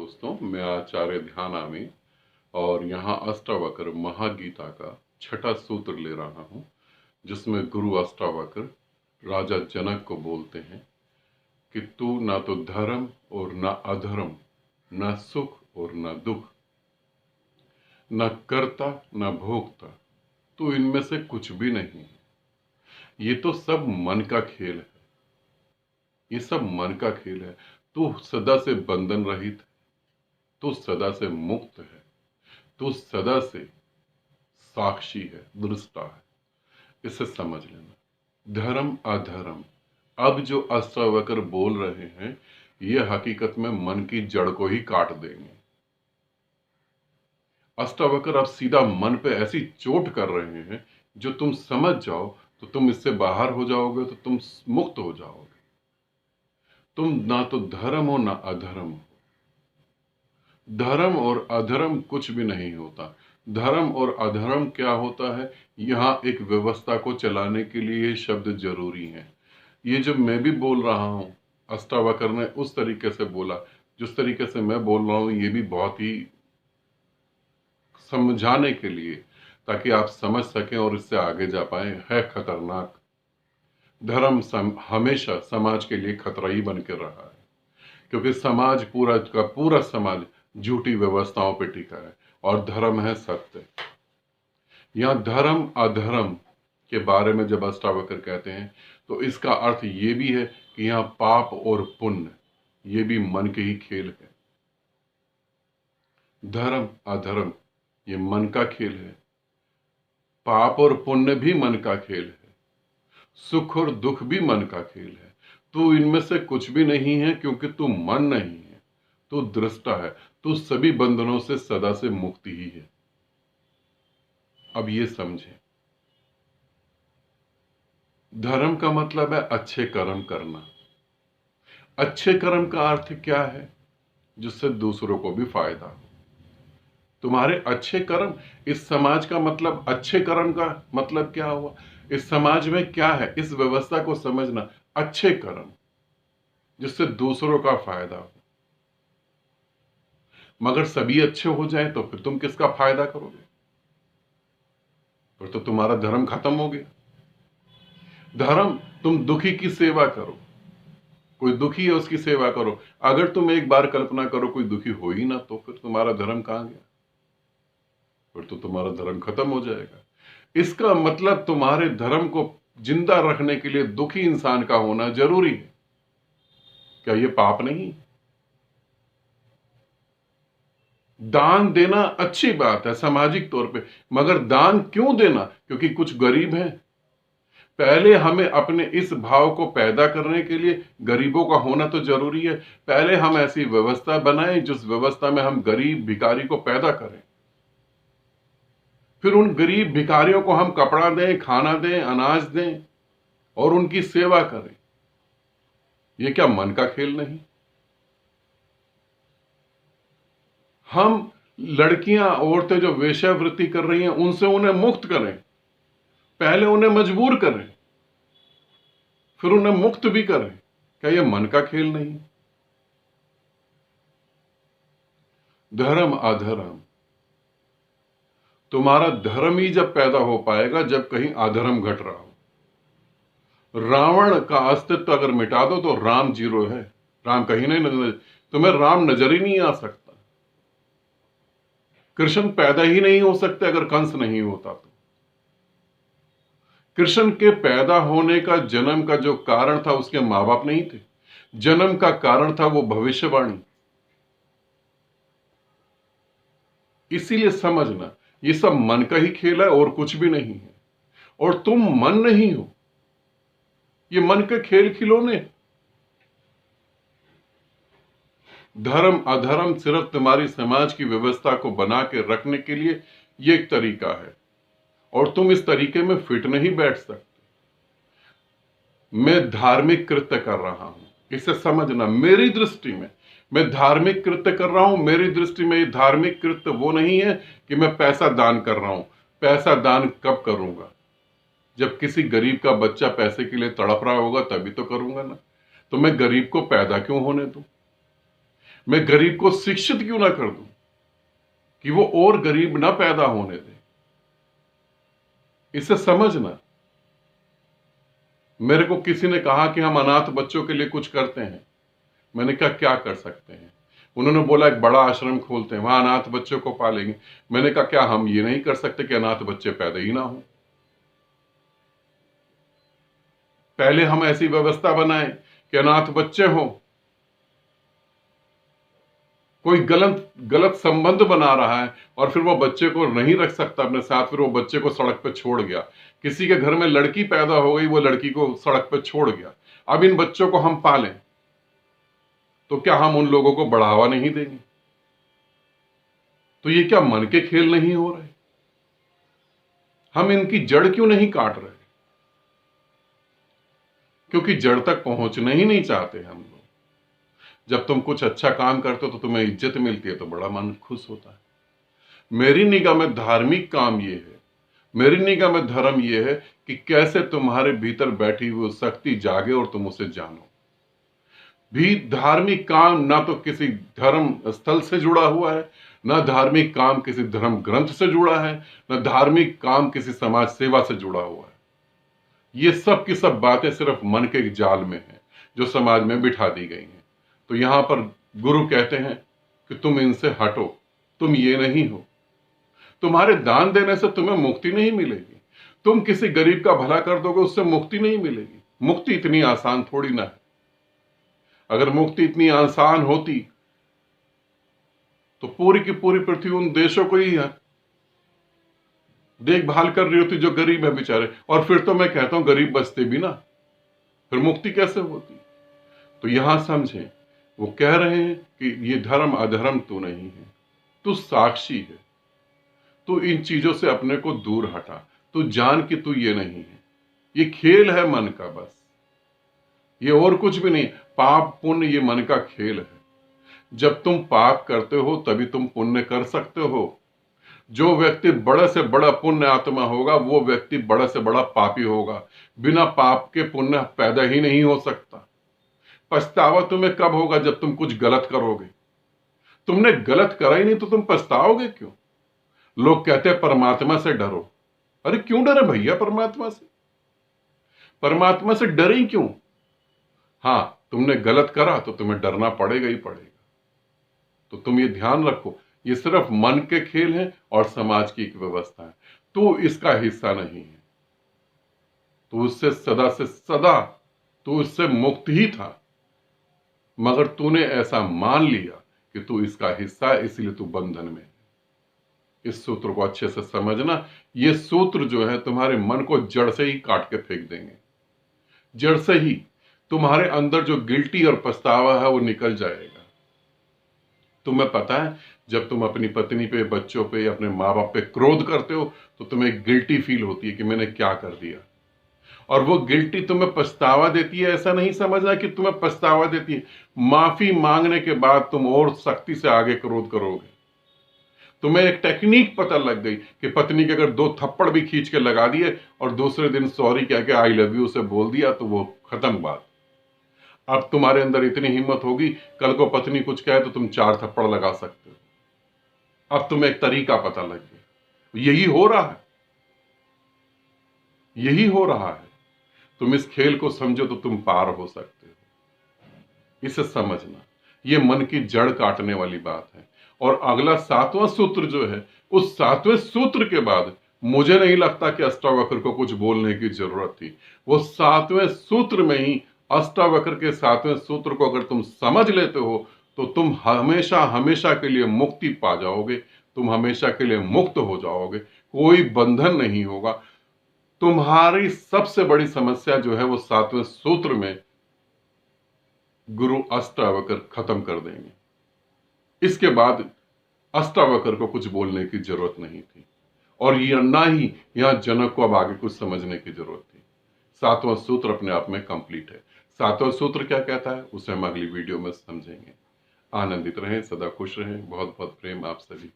दोस्तों, मैं आचार्य ध्यानामी और यहाँ अष्टावक्र महागीता का छठा सूत्र ले रहा हूँ, जिसमें गुरु अष्टावक्र राजा जनक को बोलते हैं कि तू ना तो धर्म और ना अधर्म, न सुख और न दुख, न कर्ता न भोक्ता, तू इनमें से कुछ भी नहीं है। ये तो सब मन का खेल है। ये सब मन का खेल है। तू सदा से बंधन रहित है, तू सदा से मुक्त है, तू सदा से साक्षी है, दृष्टा है। इसे समझ लेना। धर्म अधर्म, अब जो अष्टावक्र बोल रहे हैं, ये हकीकत में मन की जड़ को ही काट देंगे। अष्टावक्र अब सीधा मन पे ऐसी चोट कर रहे हैं, जो तुम समझ जाओ तो तुम इससे बाहर हो जाओगे, तो तुम मुक्त हो जाओगे। तुम ना तो धर्म हो ना अधर्म हो। धर्म और अधर्म कुछ भी नहीं होता। धर्म और अधर्म क्या होता है, यहाँ एक व्यवस्था को चलाने के लिए ये शब्द जरूरी है। ये जब मैं भी बोल रहा हूँ, अष्टावक्र ने उस तरीके से बोला, जिस तरीके से मैं बोल रहा हूँ, ये भी बहुत ही समझाने के लिए, ताकि आप समझ सकें और इससे आगे जा पाए। है खतरनाक। धर्म हमेशा समाज के लिए खतरा ही बन के रहा है, क्योंकि समाज पूरा का पूरा समाज झूठी व्यवस्थाओं पर टिका है और धर्म है सत्य। यहाँ धर्म अधर्म के बारे में जब अष्टावक्र कहते हैं, तो इसका अर्थ ये भी है कि यहाँ पाप और पुण्य, ये भी मन के ही खेल है। धर्म अधर्म ये मन का खेल है। पाप और पुण्य भी मन का खेल है। सुख और दुख भी मन का खेल है। तू इनमें से कुछ भी नहीं है, क्योंकि तू मन नहीं है, तू दृष्टा है। तू सभी बंधनों से सदा से मुक्ति ही है। अब ये समझे, धर्म का मतलब है अच्छे कर्म करना। अच्छे कर्म का अर्थ क्या है, जिससे दूसरों को भी फायदा हो। तुम्हारे अच्छे कर्म, इस समाज का मतलब, अच्छे कर्म का मतलब क्या हुआ, इस समाज में क्या है, इस व्यवस्था को समझना। अच्छे कर्म जिससे दूसरों का फायदा हो। मगर सभी अच्छे हो जाए तो फिर तुम किसका फायदा करोगे? फिर तो तुम्हारा धर्म खत्म हो गया। धर्म, तुम दुखी की सेवा करो। कोई दुखी है उसकी सेवा करो। अगर तुम एक बार कल्पना करो कोई दुखी हो ही ना, तो फिर तुम्हारा धर्म कहां गया? फिर तो तुम्हारा धर्म खत्म हो जाएगा। इसका मतलब तुम्हारे धर्म को जिंदा रखने के लिए दुखी इंसान का होना जरूरी है। क्या यह पाप नहीं? दान देना अच्छी बात है सामाजिक तौर पे, मगर दान क्यों देना? क्योंकि कुछ गरीब हैं। पहले हमें अपने इस भाव को पैदा करने के लिए गरीबों का होना तो जरूरी है। पहले हम ऐसी व्यवस्था बनाएं जिस व्यवस्था में हम गरीब भिखारी को पैदा करें। फिर उन गरीब भिखारियों को हम कपड़ा दें, खाना दें, अनाज दें और उनकी सेवा करें। यह क्या मन का खेल नहीं? हम लड़कियां, औरतें जो वेश्यावृत्ति कर रही हैं, उनसे उन्हें मुक्त करें। पहले उन्हें मजबूर करें, फिर उन्हें मुक्त भी करें। क्या यह मन का खेल नहीं? धर्म अधर्म, तुम्हारा धर्म ही जब पैदा हो पाएगा जब कहीं अधर्म घट रहा हो। रावण का अस्तित्व अगर मिटा दो तो राम जीरो है। राम कहीं नहीं नजर, तुम्हें राम नजर ही नहीं आ सकता। कृष्ण पैदा ही नहीं हो सकते अगर कंस नहीं होता तो। कृष्ण के पैदा होने का, जन्म का जो कारण था, उसके मां बाप नहीं थे। जन्म का कारण था वो भविष्यवाणी। इसीलिए समझना, ये सब मन का ही खेल है और कुछ भी नहीं है। और तुम मन नहीं हो। ये मन के खेल खिलौने। धर्म अधर्म सिर्फ तुम्हारी समाज की व्यवस्था को बना के रखने के लिए ये एक तरीका है, और तुम इस तरीके में फिट नहीं बैठ सकते। मैं धार्मिक कृत्य कर रहा हूं, इसे समझना। मेरी दृष्टि में मैं धार्मिक कृत्य कर रहा हूं। मेरी दृष्टि में ये धार्मिक कृत्य वो नहीं है कि मैं पैसा दान कर रहा हूं। पैसा दान कब करूंगा? जब किसी गरीब का बच्चा पैसे के लिए तड़प रहा होगा, तभी तो करूंगा ना। तो मैं गरीब को पैदा क्यों होने दूं? मैं गरीब को शिक्षित क्यों ना कर दूं कि वो और गरीब ना पैदा होने दे। इसे समझना। मेरे को किसी ने कहा कि हम अनाथ बच्चों के लिए कुछ करते हैं। मैंने कहा क्या कर सकते हैं? उन्होंने बोला एक बड़ा आश्रम खोलते हैं, वहां अनाथ बच्चों को पालेंगे। मैंने कहा क्या हम ये नहीं कर सकते कि अनाथ बच्चे पैदा ही ना हो? पहले हम ऐसी व्यवस्था बनाएं कि अनाथ बच्चे हों। कोई गलत गलत संबंध बना रहा है और फिर वो बच्चे को नहीं रख सकता अपने साथ, फिर वो बच्चे को सड़क पे छोड़ गया। किसी के घर में लड़की पैदा हो गई, वो लड़की को सड़क पे छोड़ गया। अब इन बच्चों को हम पालें तो क्या हम उन लोगों को बढ़ावा नहीं देंगे? तो ये क्या मन के खेल नहीं हो रहे? हम इनकी जड़ क्यों नहीं काट रहे? क्योंकि जड़ तक पहुंचना ही नहीं चाहते हम लोग। जब तुम कुछ अच्छा काम करते हो तो तुम्हें इज्जत मिलती है तो बड़ा मन खुश होता है। मेरी निगाह में धार्मिक काम ये है, मेरी निगाह में धर्म ये है कि कैसे तुम्हारे भीतर बैठी हुई शक्ति जागे और तुम उसे जानो। भी धार्मिक काम ना तो किसी धर्म स्थल से जुड़ा हुआ है, ना धार्मिक काम किसी धर्म ग्रंथ से जुड़ा है, ना धार्मिक काम किसी समाज सेवा से जुड़ा हुआ है। ये सब की सब बातें सिर्फ मन के जाल में है जो समाज में बिठा दी गई हैं। तो यहां पर गुरु कहते हैं कि तुम इनसे हटो, तुम ये नहीं हो। तुम्हारे दान देने से तुम्हें मुक्ति नहीं मिलेगी। तुम किसी गरीब का भला कर दोगे, उससे मुक्ति नहीं मिलेगी। मुक्ति इतनी आसान थोड़ी ना है। अगर मुक्ति इतनी आसान होती तो पूरी की पूरी पृथ्वी उन देशों को ही देखभाल कर रही होती जो गरीब है बेचारे। और फिर तो मैं कहता हूं गरीब बचते भी ना, फिर मुक्ति कैसे होती? तो यहां समझें, वो कह रहे हैं कि ये धर्म अधर्म तू नहीं है, तू साक्षी है। तू इन चीजों से अपने को दूर हटा। तू जान कि तू ये नहीं है। ये खेल है मन का, बस ये और कुछ भी नहीं। पाप पुण्य ये मन का खेल है। जब तुम पाप करते हो तभी तुम पुण्य कर सकते हो। जो व्यक्ति बड़े से बड़ा पुण्य आत्मा होगा वो व्यक्ति बड़े से बड़ा पापी होगा। बिना पाप के पुण्य पैदा ही नहीं हो सकता। पछतावा तुम्हें कब होगा? जब तुम कुछ गलत करोगे। तुमने गलत करा ही नहीं तो तुम पछताओगे क्यों? लोग कहते हैं परमात्मा से डरो। अरे क्यों डरे भैया परमात्मा से? परमात्मा से डरे ही क्यों? हां, तुमने गलत करा तो तुम्हें डरना पड़ेगा ही पड़ेगा। तो तुम ये ध्यान रखो, ये सिर्फ मन के खेल हैं और समाज की एक व्यवस्था है। तू इसका हिस्सा नहीं है। तू उससे सदा से सदा तू इससे मुक्त ही था, मगर तूने ऐसा मान लिया कि तू इसका हिस्सा है, इसलिए तू बंधन में है। इस सूत्र को अच्छे से समझना। ये सूत्र जो है तुम्हारे मन को जड़ से ही काट के फेंक देंगे। जड़ से ही तुम्हारे अंदर जो गिल्टी और पछतावा है वो निकल जाएगा। तुम्हें पता है, जब तुम अपनी पत्नी पे, बच्चों पे, अपने माँ बाप पे क्रोध करते हो तो तुम्हें गिल्टी फील होती है कि मैंने क्या कर दिया। और वो गिल्टी तुम्हें पछतावा देती है। ऐसा नहीं समझना कि तुम्हें पछतावा देती है। माफी मांगने के बाद तुम और सख्ती से आगे क्रोध करोगे। तुम्हें एक टेक्निक पता लग गई कि पत्नी के अगर 2 थप्पड़ भी खींच के लगा दिए और दूसरे दिन सॉरी कह के आई लव यू उसे बोल दिया तो वो खत्म बात। अब तुम्हारे अंदर इतनी हिम्मत होगी, कल को पत्नी कुछ कहे तो तुम 4 थप्पड़ लगा सकते हो। अब तुम्हें एक तरीका पता लग गया। यही हो रहा है, यही हो रहा है। तुम इस खेल को समझो तो तुम पार हो सकते हो। इसे समझना, ये मन की जड़ काटने वाली बात है। और अगला 7वां सूत्र जो है, उस 7वें सूत्र के बाद मुझे नहीं लगता कि अष्टावक्र को कुछ बोलने की जरूरत थी। वो 7वें सूत्र में ही, अष्टावक्र के 7वें सूत्र को अगर तुम समझ लेते हो तो तुम हमेशा हमेशा के लिए मुक्ति पा जाओगे। तुम हमेशा के लिए मुक्त हो जाओगे। कोई बंधन नहीं होगा। तुम्हारी सबसे बड़ी समस्या जो है वो 7वें सूत्र में गुरु अष्टावक्र खत्म कर देंगे। इसके बाद अष्टावक्र को कुछ बोलने की जरूरत नहीं थी और ये ना ही यहां जनक को अब आगे कुछ समझने की जरूरत थी। 7वां सूत्र अपने आप में कंप्लीट है। 7वां सूत्र क्या कहता है उसे हम अगली वीडियो में समझेंगे। आनंदित रहें, सदा खुश रहें। बहुत बहुत प्रेम आप सभी।